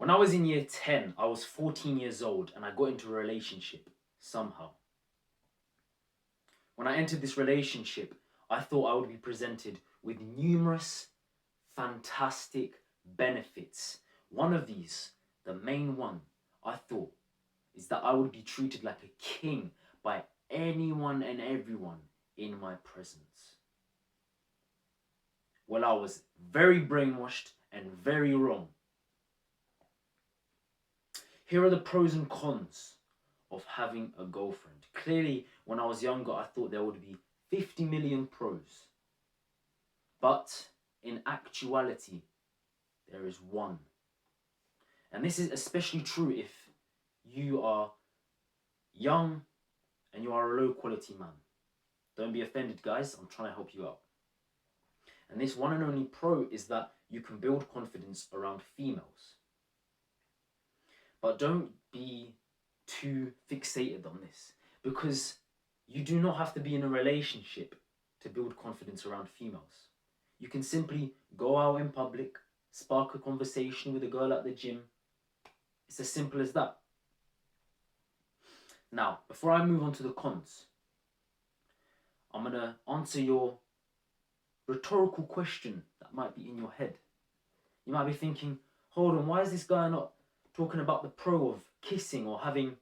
When I was in year 10, I was 14 years old and I got into a relationship somehow. When I entered this relationship, I thought I would be presented with numerous fantastic benefits. One of these, the main one, I thought, is that I would be treated like a king by anyone and everyone in my presence. Well, I was very brainwashed and very wrong. Here are the pros and cons of having a girlfriend. Clearly, when I was younger, I thought there would be 50 million pros. But in actuality, there is one. And this is especially true if you are young and you are a low quality man. Don't be offended, guys. I'm trying to help you out. And this one and only pro is that you can build confidence around females. But don't be too fixated on this, because you do not have to be in a relationship to build confidence around females. You can simply go out in public, spark a conversation with a girl at the gym. It's as simple as that. Now, before I move on to the cons, I'm going to answer your rhetorical question that might be in your head. You might be thinking, hold on, why is this guy not talking about the pro of kissing or having...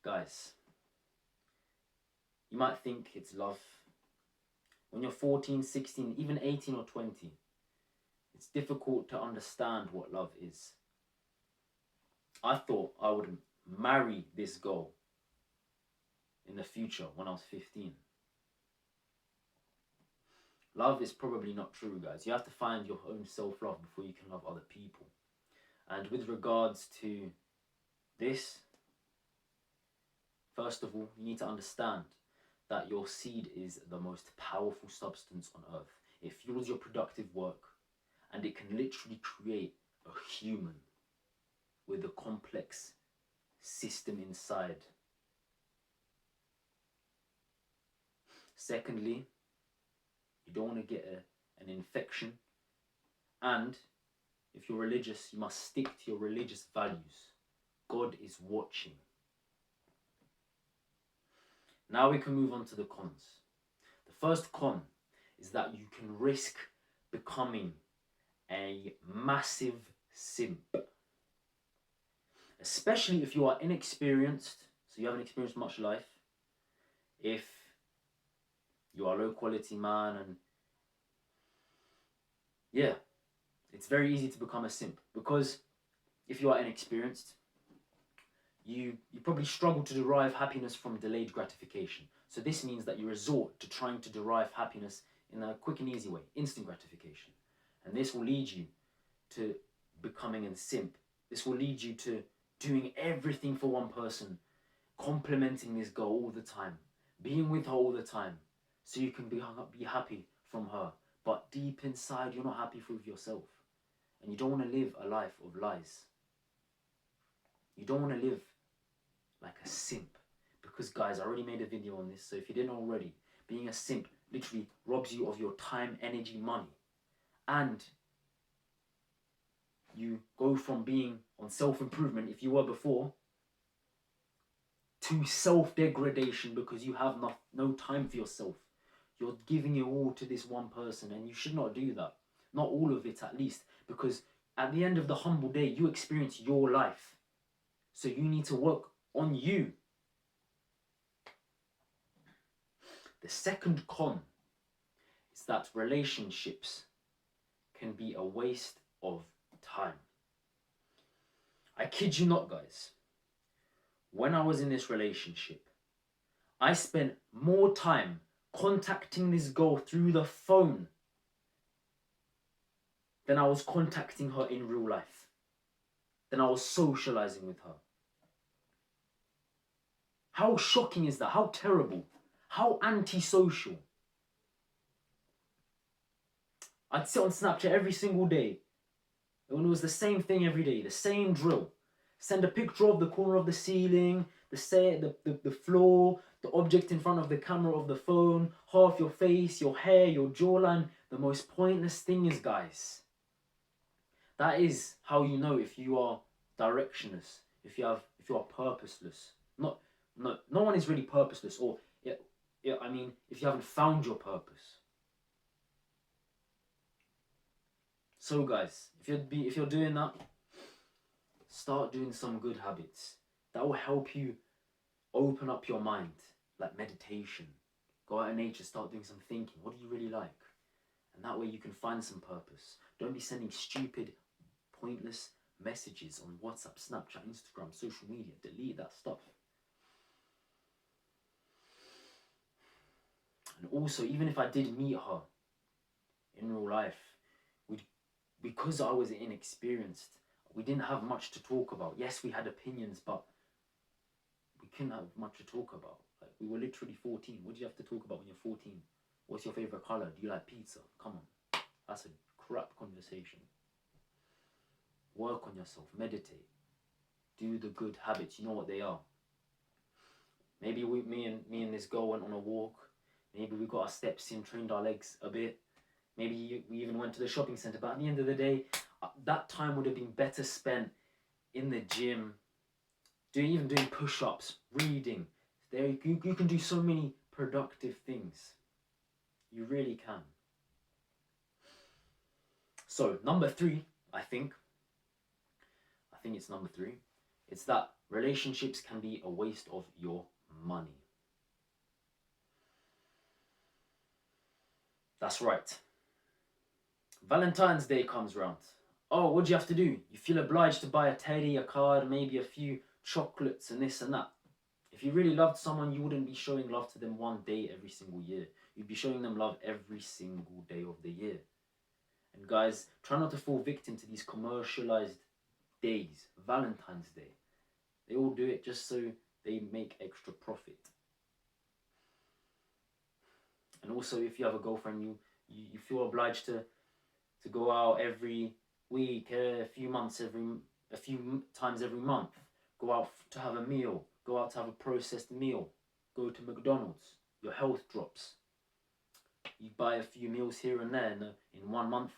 Guys, you might think it's love. When you're 14, 16, even 18 or 20, it's difficult to understand what love is. I thought I would marry this girl in the future when I was 15. Love is probably not true, guys. You have to find your own self-love before you can love other people. And with regards to this, first of all, you need to understand that your seed is the most powerful substance on earth. It fuels your productive work, and it can literally create a human with a complex system inside. Secondly, you don't want to get an infection, and if you're religious, you must stick to your religious values. God is watching. Now we can move on to the cons. The first con is that you can risk becoming a massive simp. Especially if you are inexperienced, so you haven't experienced much life. If you are a low quality man, and yeah, it's very easy to become a simp, because if you are inexperienced, you probably struggle to derive happiness from delayed gratification. So this means that you resort to trying to derive happiness in a quick and easy way, instant gratification. And this will lead you to becoming a simp. This will lead you to doing everything for one person, complimenting this girl all the time, being with her all the time, so you can be happy from her. But deep inside, you're not happy with yourself. And you don't want to live a life of lies. You don't want to live like a simp. Because guys, I already made a video on this, so if you didn't already, being a simp literally robs you of your time, energy, money. And you go from being on self-improvement, if you were before, to self-degradation, because you have no time for yourself. You're giving your all to this one person, and you should not do that. Not all of it, at least, because at the end of the humble day, you experience your life. So you need to work on you. The second con is that relationships can be a waste of time. I kid you not, guys. When I was in this relationship, I spent more time contacting this girl through the phone than I was contacting her in real life, than I was socializing with her. How shocking is that? How terrible? How antisocial? I'd sit on Snapchat every single day, and it was the same thing every day, the same drill. Send a picture of the corner of the ceiling, the floor, the object in front of the camera of the phone, half your face, your hair, your jawline. The most pointless thing is, guys, That is how you know if you are directionless, if you are purposeless. No one is really purposeless, or I mean, if you haven't found your purpose. So guys, if you're doing that, start doing some good habits that will help you open up your mind, like meditation. Go out in nature, start doing some thinking. What do you really like? And that way you can find some purpose. Don't be sending stupid, pointless messages on WhatsApp, Snapchat, Instagram, social media. Delete that stuff. And also, even if I did meet her in real life, because I was inexperienced, we didn't have much to talk about. Yes, we had opinions, but we couldn't have much to talk about. Like, we were literally 14. What do you have to talk about when you're 14? What's your favorite color? Do you like pizza? Come on. That's a crap conversation. Work on yourself. Meditate. Do the good habits. You know what they are. Maybe me and this girl went on a walk. Maybe we got our steps in, trained our legs a bit. Maybe we even went to the shopping centre. But at the end of the day, that time would have been better spent in the gym, doing push-ups, reading. There you can do so many productive things. You really can. So number 3, I think it's number 3. It's that relationships can be a waste of your money. That's right. Valentine's Day comes round. Oh, what do you have to do? You feel obliged to buy a teddy, a card, maybe a few chocolates and this and that. If you really loved someone, you wouldn't be showing love to them one day every single year. You'd be showing them love every single day of the year. And guys, try not to fall victim to these commercialized days. Valentine's Day. They all do it just so they make extra profit. And also, if you have a girlfriend, you feel obliged to go out every week, a few times every month. Go out to have a meal. Go out to have a processed meal. Go to McDonald's. Your health drops. You buy a few meals here and there, and in 1 month,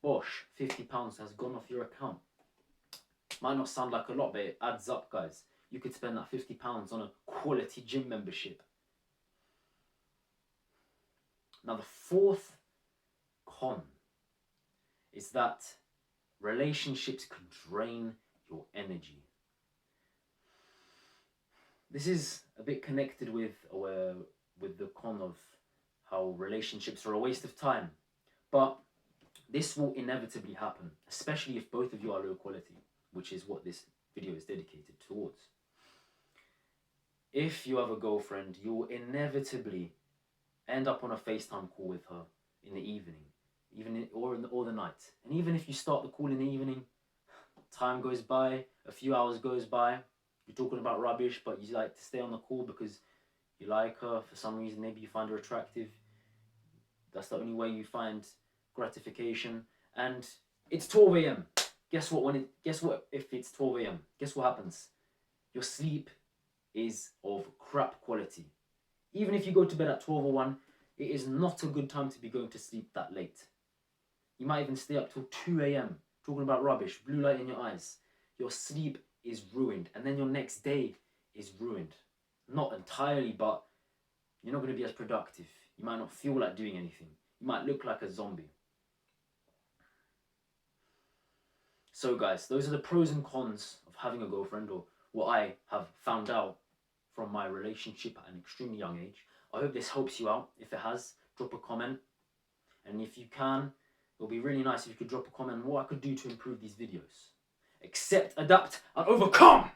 bosh, £50 has gone off your account. Might not sound like a lot, but it adds up, guys. You could spend that £50 on a quality gym membership. Now, the 4th con is that relationships can drain your energy. This is a bit connected with the con of how relationships are a waste of time. But this will inevitably happen, especially if both of you are low quality, which is what this video is dedicated towards. If you have a girlfriend, you'll inevitably end up on a FaceTime call with her in the evening, or the night. And even if you start the call in the evening, time goes by, a few hours goes by, you're talking about rubbish, but you like to stay on the call because you like her for some reason. Maybe you find her attractive. That's the only way you find gratification. And it's 12 a.m. Guess what if it's 12 a.m.? Guess what happens? Your sleep is of crap quality. Even if you go to bed at 12 or 1, it is not a good time to be going to sleep that late. You might even stay up till 2 a.m. talking about rubbish, blue light in your eyes. Your sleep is ruined, and then your next day is ruined. Not entirely, but you're not going to be as productive. You might not feel like doing anything. You might look like a zombie. So guys, those are the pros and cons of having a girlfriend, or what I have found out from my relationship at an extremely young age. I hope this helps you out. If it has, drop a comment. And if you can, it'll be really nice if you could drop a comment on what I could do to improve these videos. Accept, adapt, and overcome!